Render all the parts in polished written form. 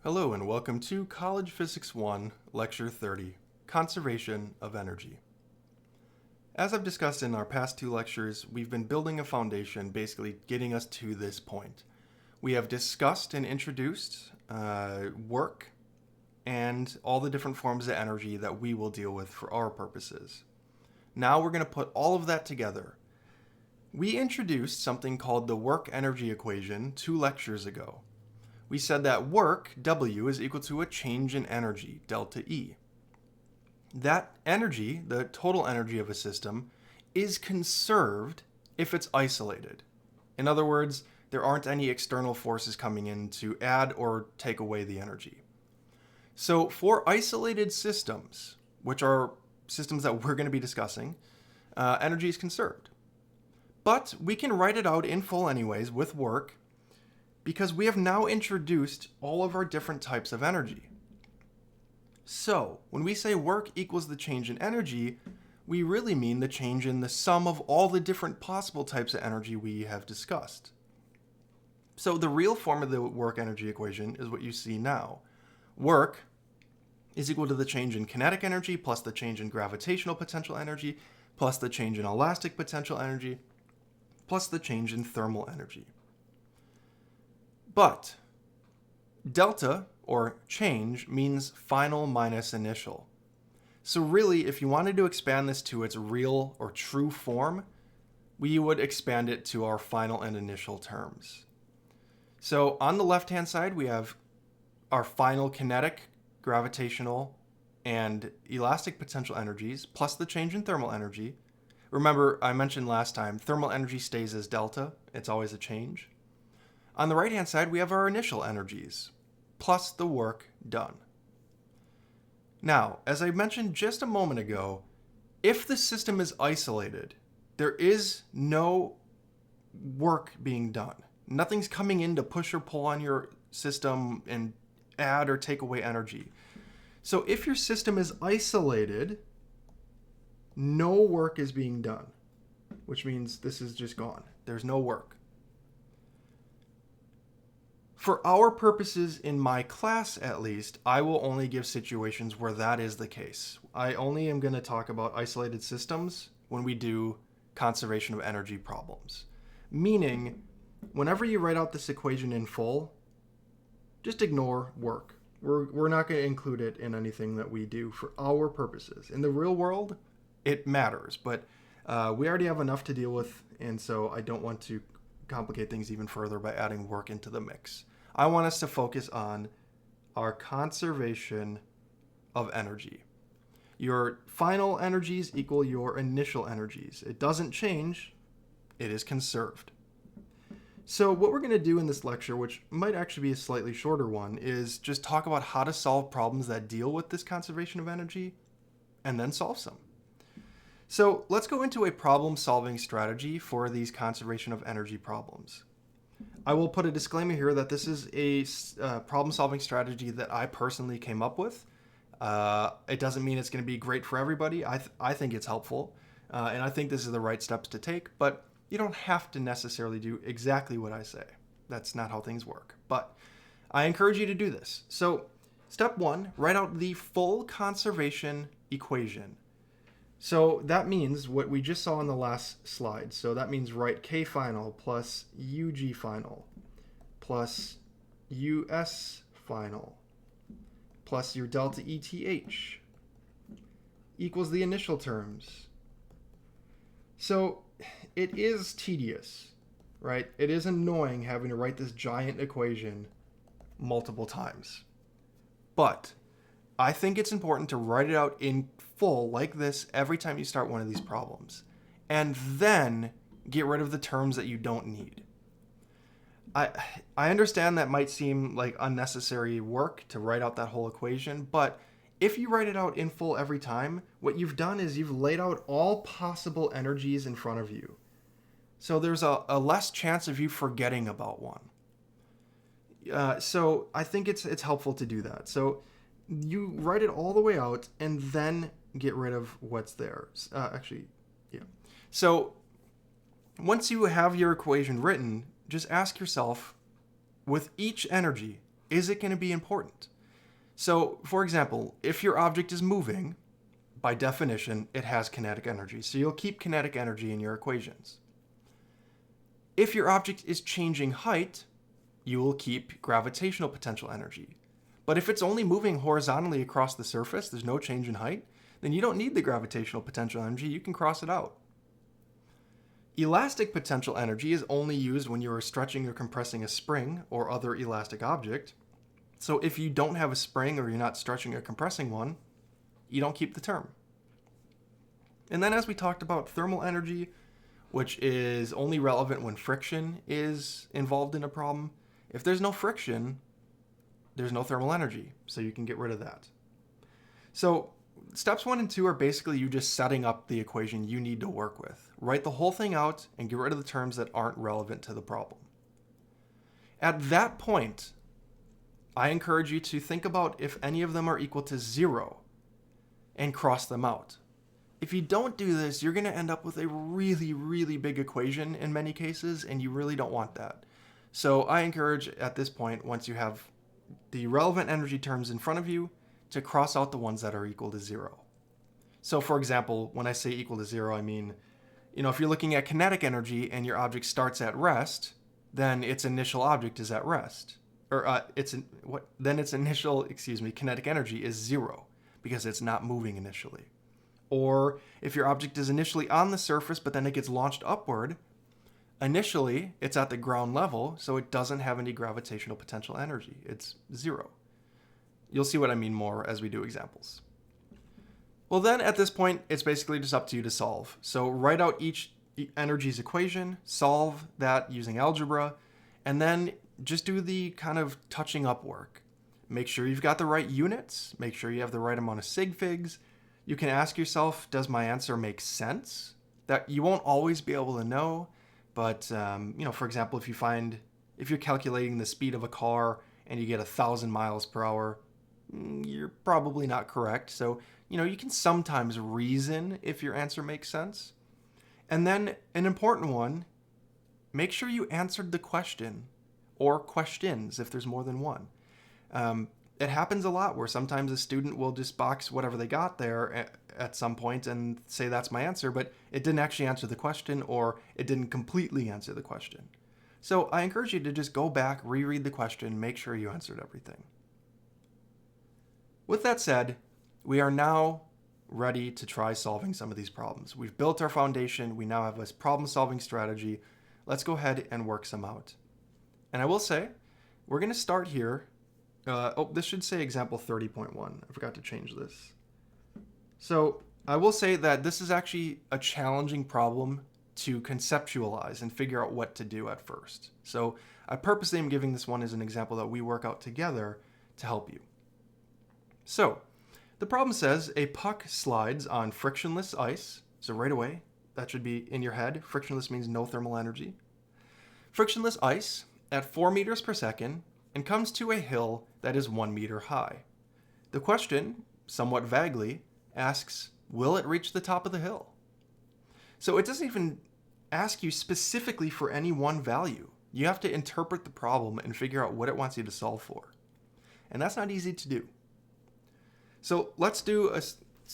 Hello and welcome to College Physics 1, Lecture 30, Conservation of Energy. As I've discussed in our past two lectures, we've been building a foundation basically getting us to this point. We have discussed and introduced work and all the different forms of energy that we will deal with for our purposes. Now we're going to put all of that together. We introduced something called the work-energy equation 2 lectures ago. We said that work, W, is equal to a change in energy, delta E. That energy, the total energy of a system, is conserved if it's isolated. In other words, there aren't any external forces coming in to add or take away the energy. So for isolated systems, which are systems that we're going to be discussing, energy is conserved. But we can write it out in full anyways with work, because we have now introduced all of our different types of energy. So, when we say work equals the change in energy, we really mean the change in the sum of all the different possible types of energy we have discussed. So the real form of the work-energy equation is what you see now. Work is equal to the change in kinetic energy plus the change in gravitational potential energy plus the change in elastic potential energy plus the change in thermal energy. But delta, or change, means final minus initial. So really, if you wanted to expand this to its real or true form, we would expand it to our final and initial terms. So on the left-hand side, we have our final kinetic, gravitational, and elastic potential energies, plus the change in thermal energy. Remember, I mentioned last time, thermal energy stays as delta. It's always a change. On the right-hand side, we have our initial energies, plus the work done. Now, as I mentioned just a moment ago, if the system is isolated, there is no work being done. Nothing's coming in to push or pull on your system and add or take away energy. So if your system is isolated, no work is being done, which means this is just gone. There's no work. For our purposes in my class, at least, I will only give situations where that is the case. I only am going to talk about isolated systems when we do conservation of energy problems. Meaning, whenever you write out this equation in full, just ignore work. We're not going to include it in anything that we do for our purposes. In the real world, it matters, but we already have enough to deal with, and so I don't want to complicate things even further by adding work into the mix. I want us to focus on our conservation of energy. Your final energies equal your initial energies. It doesn't change, it is conserved. So what we're going to do in this lecture, which might actually be a slightly shorter one, is just talk about how to solve problems that deal with this conservation of energy, and then solve some. So let's go into a problem-solving strategy for these conservation of energy problems. I will put a disclaimer here that this is a problem-solving strategy that I personally came up with. It doesn't mean it's going to be great for everybody. I think it's helpful, and I think this is the right steps to take, but you don't have to necessarily do exactly what I say. That's not how things work, but I encourage you to do this. So step 1, write out the full conservation equation. So that means what we just saw in the last slide. So that means write K final plus UG final plus US final plus your delta ETH equals the initial terms. So it is tedious, right? It is annoying having to write this giant equation multiple times. But I think it's important to write it out in full like this every time you start one of these problems, and then get rid of the terms that you don't need. I understand that might seem like unnecessary work to write out that whole equation, but if you write it out in full every time, what you've done is you've laid out all possible energies in front of you. So there's a less chance of you forgetting about one. So I think it's helpful to do that. So you write it all the way out and then get rid of what's there. So once you have your equation written, just ask yourself, with each energy, is it going to be important? So, for example, if your object is moving, by definition, it has kinetic energy. So you'll keep kinetic energy in your equations. If your object is changing height, you will keep gravitational potential energy. But if it's only moving horizontally across the surface, there's no change in height, then you don't need the gravitational potential energy, you can cross it out. Elastic potential energy is only used when you are stretching or compressing a spring or other elastic object. So if you don't have a spring or you're not stretching or compressing one, you don't keep the term. And then as we talked about, thermal energy, which is only relevant when friction is involved in a problem. If there's no friction, there's no thermal energy, so you can get rid of that. So steps 1 and 2 are basically you just setting up the equation you need to work with. Write the whole thing out and get rid of the terms that aren't relevant to the problem. At that point, I encourage you to think about if any of them are equal to 0 and cross them out. If you don't do this, you're going to end up with a really, really big equation in many cases, and you really don't want that. So I encourage at this point, once you have the relevant energy terms in front of you, to cross out the ones that are equal to 0. So for example, when I say equal to 0, I mean, if you're looking at kinetic energy and your object starts at rest, then its initial object is at rest. Then its initial kinetic energy is 0 because it's not moving initially. Or if your object is initially on the surface, but then it gets launched upward, initially it's at the ground level, so it doesn't have any gravitational potential energy. It's 0. You'll see what I mean more as we do examples. Well then, at this point, it's basically just up to you to solve. So write out each energy's equation, solve that using algebra, and then just do the kind of touching up work. Make sure you've got the right units, make sure you have the right amount of sig figs. You can ask yourself, does my answer make sense? That you won't always be able to know, but for example, if you're calculating the speed of a car and you get 1,000 miles per hour, you're probably not correct. So, you can sometimes reason if your answer makes sense. And then an important one, make sure you answered the question or questions if there's more than one. It happens a lot where sometimes a student will just box whatever they got there at some point and say that's my answer, but it didn't actually answer the question or it didn't completely answer the question. So I encourage you to just go back, reread the question, make sure you answered everything. With that said, we are now ready to try solving some of these problems. We've built our foundation. We now have a problem-solving strategy. Let's go ahead and work some out. And I will say, we're going to start here. This should say example 30.1. I forgot to change this. So I will say that this is actually a challenging problem to conceptualize and figure out what to do at first. So I purposely am giving this one as an example that we work out together to help you. So the problem says a puck slides on frictionless ice. So right away, that should be in your head. Frictionless means no thermal energy. Frictionless ice at 4 meters per second and comes to a hill that is 1 meter high. The question, somewhat vaguely, asks, will it reach the top of the hill? So it doesn't even ask you specifically for any one value. You have to interpret the problem and figure out what it wants you to solve for. And that's not easy to do. So let's do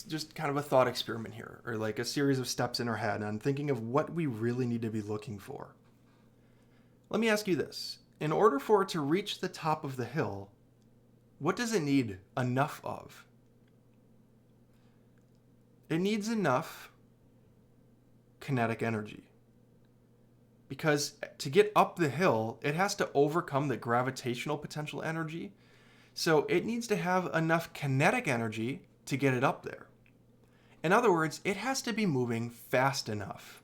just kind of a thought experiment here, or like a series of steps in our head on thinking of what we really need to be looking for. Let me ask you this. In order for it to reach the top of the hill, what does it need enough of? It needs enough kinetic energy. Because to get up the hill, it has to overcome the gravitational potential energy. So it needs to have enough kinetic energy to get it up there. In other words, it has to be moving fast enough.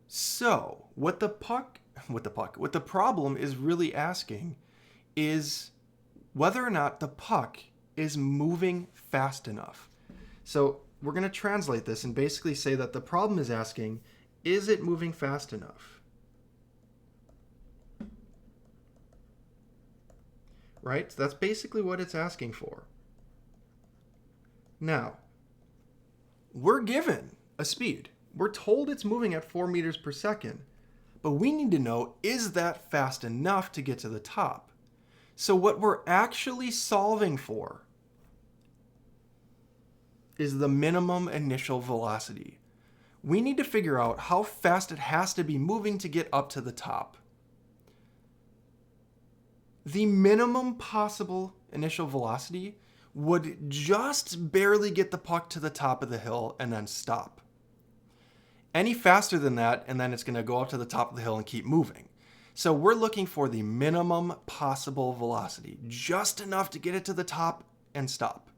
So what the problem is really asking is whether or not the puck is moving fast enough. So we're going to translate this and basically say that the problem is asking, is it moving fast enough? Right? So that's basically what it's asking for. Now, we're given a speed. We're told it's moving at 4 meters per second, but we need to know, is that fast enough to get to the top? So what we're actually solving for is the minimum initial velocity. We need to figure out how fast it has to be moving to get up to the top. The minimum possible initial velocity would just barely get the puck to the top of the hill and then stop. Any faster than that, and then it's going to go up to the top of the hill and keep moving. So we're looking for the minimum possible velocity, just enough to get it to the top and stop.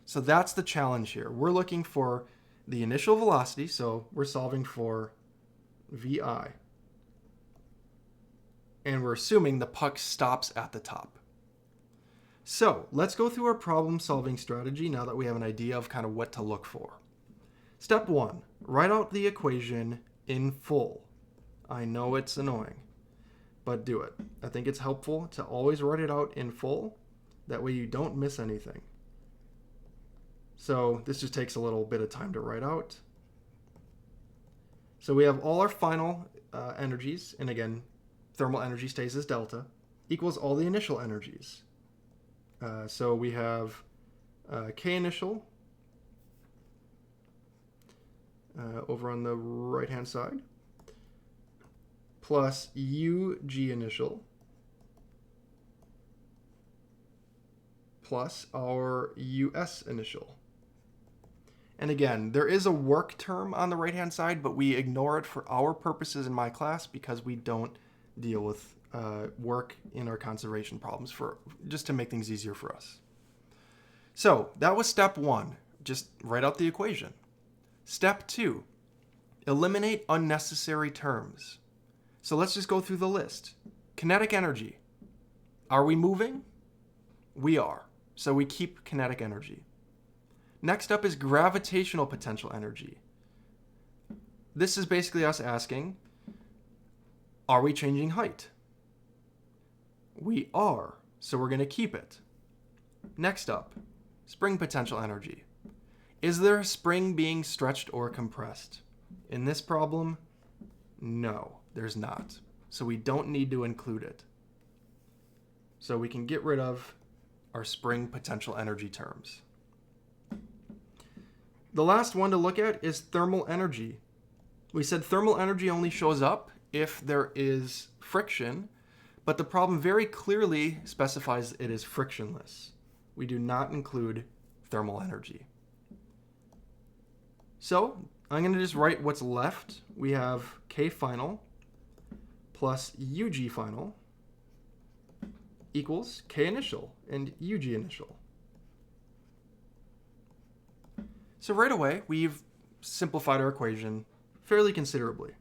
So that's the challenge here. We're looking for the initial velocity, so we're solving for VI. And we're assuming the puck stops at the top. So let's go through our problem solving strategy now that we have an idea of kind of what to look for. Step 1, write out the equation in full. I know it's annoying, but do it. I think it's helpful to always write it out in full. That way you don't miss anything. So this just takes a little bit of time to write out. So we have all our final energies, and again, thermal energy stays as delta, equals all the initial energies. So we have K initial over on the right-hand side, plus UG initial, plus our US initial. And again, there is a work term on the right-hand side, but we ignore it for our purposes in my class because we don't deal with work in our conservation problems just to make things easier for us. So that was step 1. Just write out the equation. Step 2, eliminate unnecessary terms. So let's just go through the list. Kinetic energy. Are we moving? We are. So we keep kinetic energy. Next up is gravitational potential energy. This is basically us asking, are we changing height? We are, so we're going to keep it. Next up, spring potential energy. Is there a spring being stretched or compressed? In this problem, no, there's not. So we don't need to include it. So we can get rid of our spring potential energy terms. The last one to look at is thermal energy. We said thermal energy only shows up if there is friction, but the problem very clearly specifies it is frictionless. We do not include thermal energy. So I'm going to just write what's left. We have K final plus UG final equals K initial and UG initial. So right away, we've simplified our equation fairly considerably.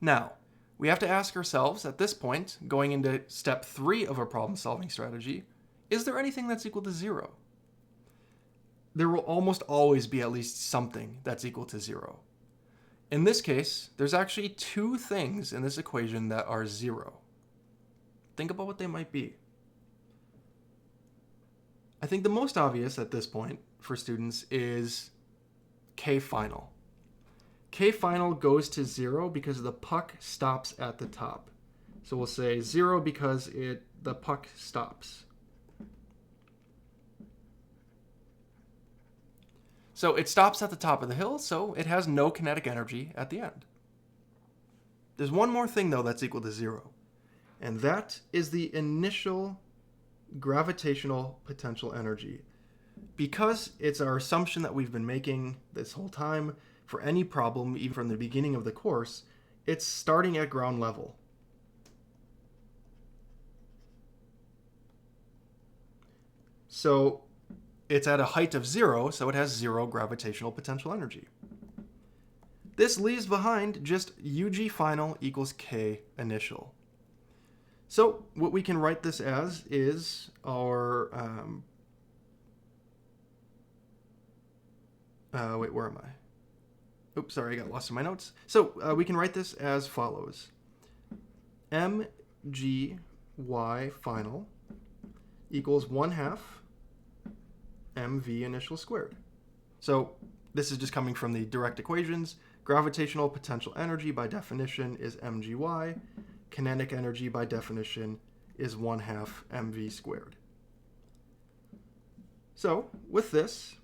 Now, we have to ask ourselves at this point, going into step 3 of our problem-solving strategy, is there anything that's equal to 0? There will almost always be at least something that's equal to 0. In this case, there's actually 2 things in this equation that are 0. Think about what they might be. I think the most obvious at this point for students is K final. K final goes to 0 because the puck stops at the top. So we'll say 0 because the puck stops. So it stops at the top of the hill, so it has no kinetic energy at the end. There's one more thing, though, that's equal to 0, and that is the initial gravitational potential energy. Because it's our assumption that we've been making this whole time for any problem, even from the beginning of the course, it's starting at ground level. So it's at a height of 0, so it has 0 gravitational potential energy. This leaves behind just UG final equals K initial. So what we can write this as is our, where am I? Oops, sorry, I got lost in my notes. So we can write this as follows. mgy final equals 1/2 mv initial squared. So this is just coming from the direct equations. Gravitational potential energy by definition is mgy. kinetic energy by definition is 1/2 mv squared. So with this,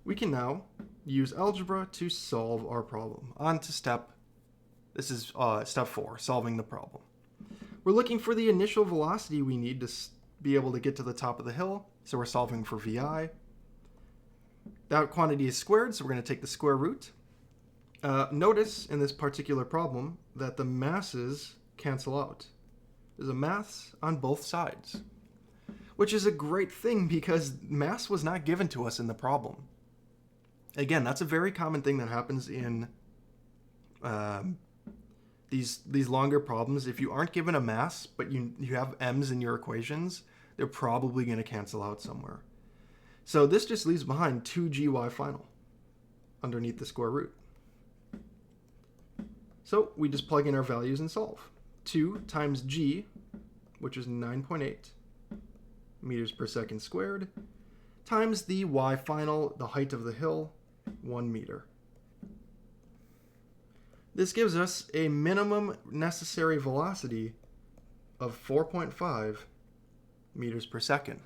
we can now use algebra to solve our problem. On to step 4, solving the problem. We're looking for the initial velocity we need to be able to get to the top of the hill, so we're solving for VI. That quantity is squared, so we're going to take the square root. Notice in this particular problem that the masses cancel out. There's a mass on both sides, which is a great thing because mass was not given to us in the problem. Again, that's a very common thing that happens in these longer problems. If you aren't given a mass, but you have m's in your equations, they're probably going to cancel out somewhere. So this just leaves behind 2gy final underneath the square root. So we just plug in our values and solve. 2 times g, which is 9.8 meters per second squared, times the y final, the height of the hill, 1 meter. This gives us a minimum necessary velocity of 4.5 meters per second.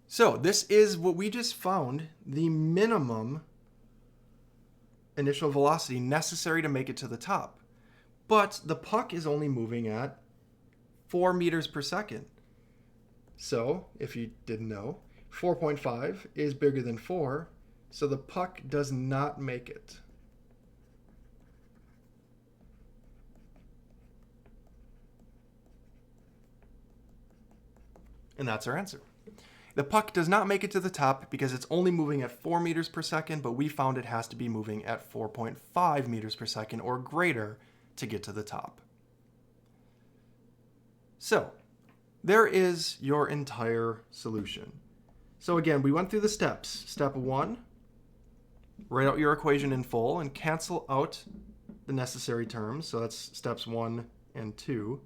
So this is what we just found, the minimum initial velocity necessary to make it to the top. But the puck is only moving at 4 meters per second. So, if you didn't know, 4.5 is bigger than 4, so the puck does not make it. And that's our answer. The puck does not make it to the top because it's only moving at 4 meters per second, but we found it has to be moving at 4.5 meters per second or greater to get to the top. So, there is your entire solution. So again, we went through the steps. Step 1, write out your equation in full and cancel out the necessary terms. So that's steps 1 and 2.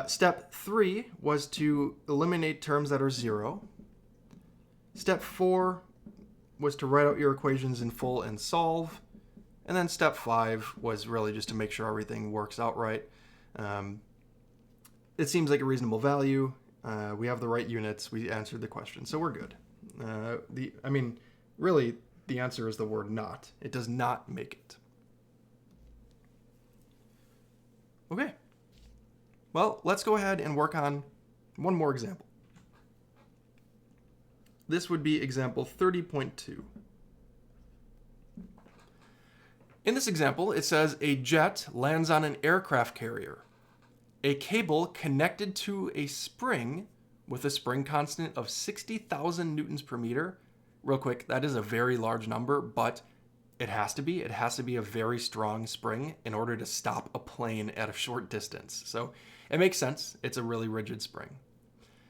Step 3 was to eliminate terms that are 0. Step 4 was to write out your equations in full and solve. And then step 5 was really just to make sure everything works out right. It seems like a reasonable value. We have the right units. We answered the question, so we're good. Really, the answer is the word not. It does not make it. Okay. Well, let's go ahead and work on one more example. This would be example 30.2. In this example, it says a jet lands on an aircraft carrier. A cable connected to a spring with a spring constant of 60,000 newtons per meter. Real quick, that is a very large number, but it has to be. It has to be a very strong spring in order to stop a plane at a short distance. So it makes sense. It's a really rigid spring.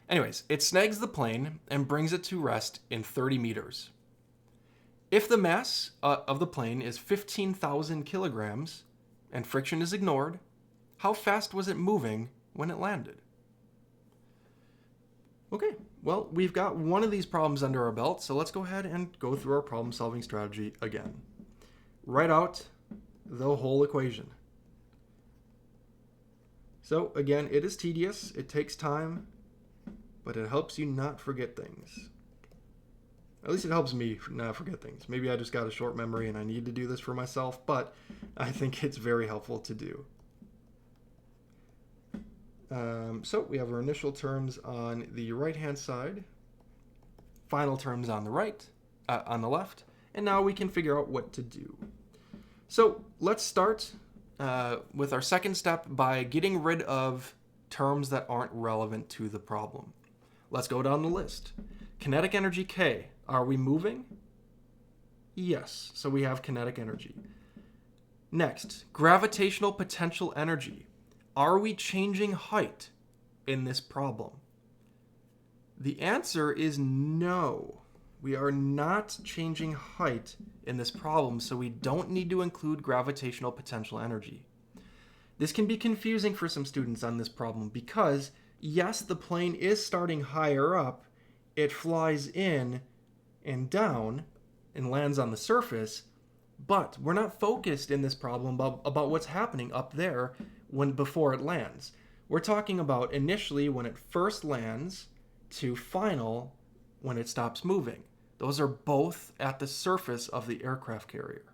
Anyways, it snags the plane and brings it to rest in 30 meters. If the mass of the plane is 15,000 kilograms and friction is ignored, how fast was it moving when it landed? Okay, well, we've got one of these problems under our belt, so let's go ahead and go through our problem-solving strategy again. Write out the whole equation. So again, it is tedious, it takes time, but it helps you not forget things. At least it helps me not forget things. Maybe I just got a short memory and I need to do this for myself, but I think it's very helpful to do. So we have our initial terms on the right-hand side, final terms on the on the left, and now we can figure out what to do. So let's start with our second step by getting rid of terms that aren't relevant to the problem. Let's go down the list. Kinetic energy K. Are we moving? Yes, so we have kinetic energy. Next, gravitational potential energy. Are we changing height in this problem? The answer is no. We are not changing height in this problem, so we don't need to include gravitational potential energy. This can be confusing for some students on this problem because, yes, the plane is starting higher up. It flies in and down and lands on the surface, But we're not focused in this problem about what's happening up there before it lands. We're talking about initially when it first lands to final when it stops moving. Those are both at the surface of the aircraft carrier.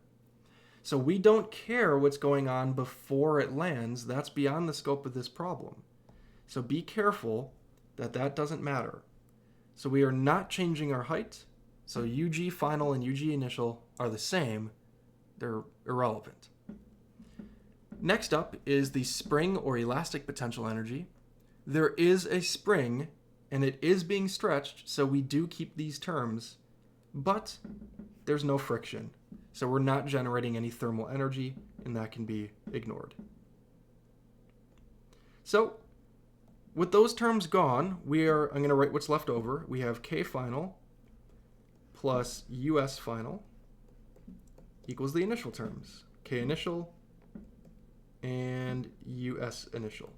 So we don't care what's going on before it lands. That's beyond the scope of this problem. So be careful that doesn't matter. So we are not changing our height. So UG final and UG initial are the same. They're irrelevant. Next up is the spring or elastic potential energy. There is a spring and it is being stretched, so we do keep these terms, but there's no friction. So we're not generating any thermal energy, and that can be ignored. So with those terms gone, I'm going to write what's left over. We have K final plus US final equals the initial terms, K initial and US initial.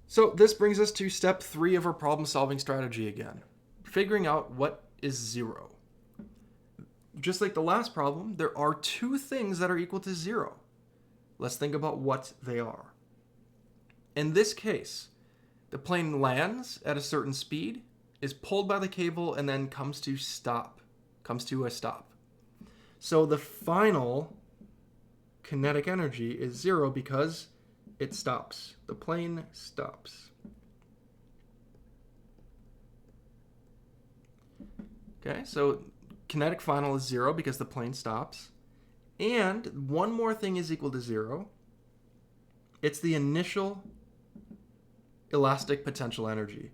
So this brings us to step 3 of our problem-solving strategy again, figuring out what is 0. Just like the last problem, there are 2 things that are equal to 0. Let's think about what they are. In this case, the plane lands at a certain speed, is pulled by the cable, and then comes to a stop. So the final kinetic energy is 0 because it stops. The plane stops. Okay, so kinetic final is 0 because the plane stops. And one more thing is equal to 0. It's the initial elastic potential energy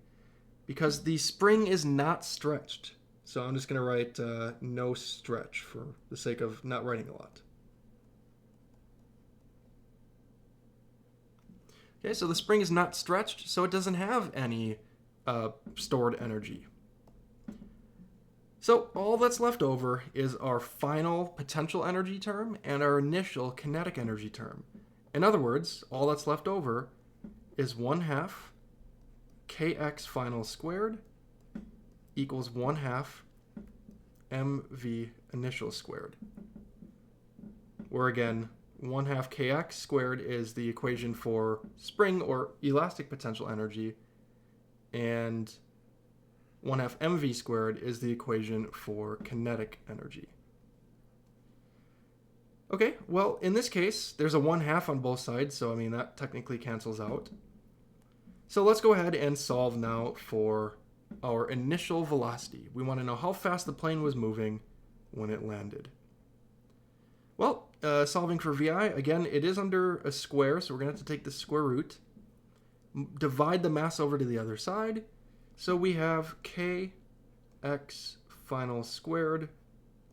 because the spring is not stretched. So I'm just going to write no stretch for the sake of not writing a lot. Okay, so the spring is not stretched, so it doesn't have any stored energy. So all that's left over is our final potential energy term and our initial kinetic energy term. In other words, all that's left over is 1/2 kx final squared equals 1/2 mv initial squared. Where again, 1/2 kx squared is the equation for spring or elastic potential energy, and 1/2 mv squared is the equation for kinetic energy. Okay, well, in this case, there's a 1/2 on both sides, so I mean that technically cancels out. So let's go ahead and solve now for our initial velocity. We want to know how fast the plane was moving when it landed. Well, solving for VI, again, it is under a square, so we're going to have to take the square root, divide the mass over to the other side. So we have kx final squared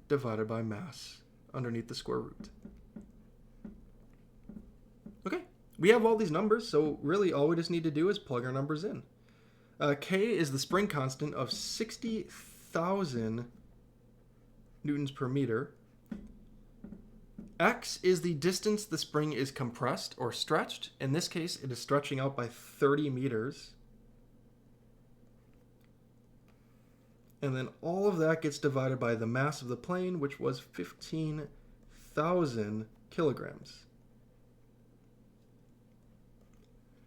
divided by mass underneath the square root. Okay, we have all these numbers, so really all we just need to do is plug our numbers in. K is the spring constant of 60,000 newtons per meter. X is the distance the spring is compressed or stretched. In this case, it is stretching out by 30 meters. And then all of that gets divided by the mass of the plane, which was 15,000 kilograms.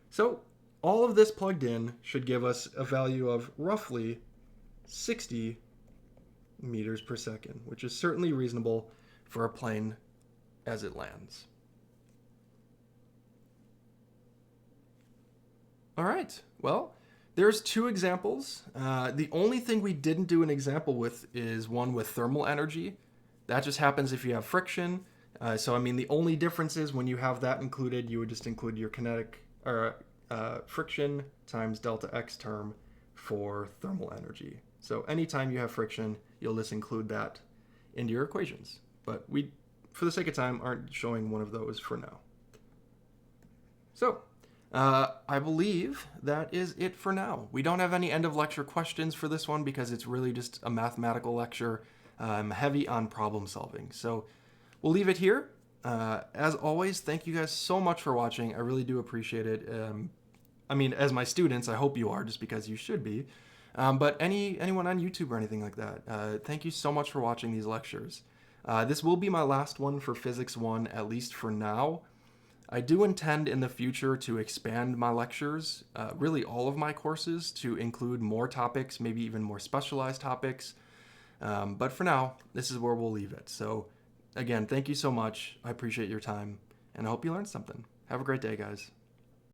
So all of this plugged in should give us a value of roughly 60 meters per second, which is certainly reasonable for a plane as it lands. All right, well, there's 2 examples. The only thing we didn't do an example with is one with thermal energy. That just happens if you have friction. So I mean, the only difference is when you have that included, you would just include your kinetic or friction times delta x term for thermal energy. So anytime you have friction, you'll just include that into your equations. But we, for the sake of time, aren't showing one of those for now. So I believe that is it for now. We don't have any end of lecture questions for this one because it's really just a mathematical lecture heavy on problem solving. So we'll leave it here. As always, thank you guys so much for watching. I really do appreciate it. I mean, as my students, I hope you are, just because you should be. But anyone on YouTube or anything like that, thank you so much for watching these lectures. This will be my last one for Physics 1, at least for now. I do intend in the future to expand my lectures, really all of my courses, to include more topics, maybe even more specialized topics. But for now, this is where we'll leave it. So, again, thank you so much. I appreciate your time, and I hope you learned something. Have a great day, guys.